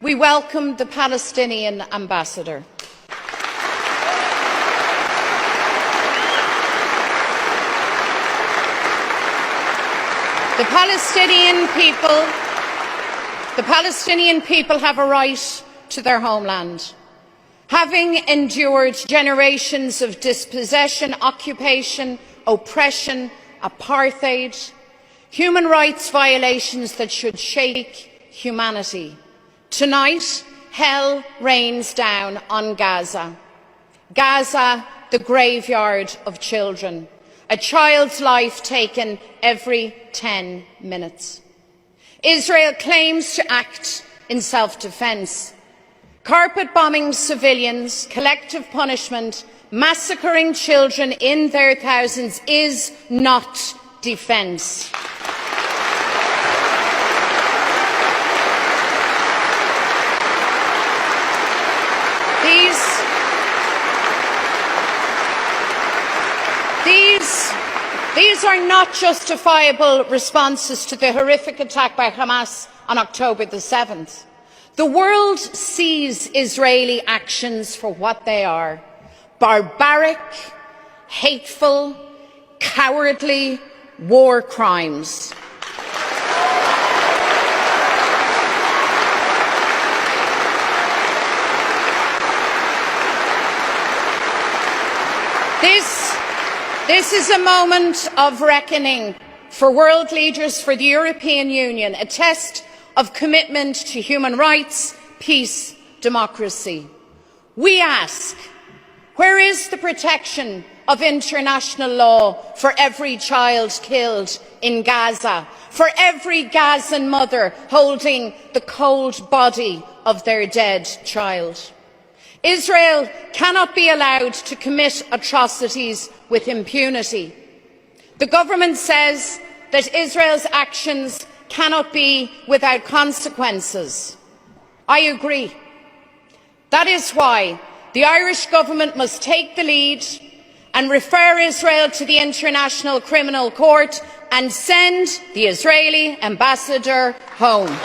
We welcome the Palestinian ambassador. The Palestinian people have a right to their homeland. Having endured generations of dispossession, occupation, oppression, apartheid, human rights violations that should shake humanity, tonight hell rains down on Gaza. Gaza, the graveyard of children. A child's life taken every 10 minutes. Israel claims to act in self-defense. Carpet bombing civilians, collective punishment, massacring children in their thousands is not defence. These are not justifiable responses to the horrific attack by Hamas on October the 7th. The world sees Israeli actions for what they are: barbaric, hateful, cowardly war crimes. This is a moment of reckoning for world leaders, for the European Union, a test of commitment to human rights, peace, democracy. We ask, where is the protection of international law for every child killed in Gaza, for every Gazan mother holding the cold body of their dead child? Israel cannot be allowed to commit atrocities with impunity. The government says that Israel's actions cannot be without consequences. I agree. That is why the Irish government must take the lead and refer Israel to the International Criminal Court and send the Israeli ambassador home.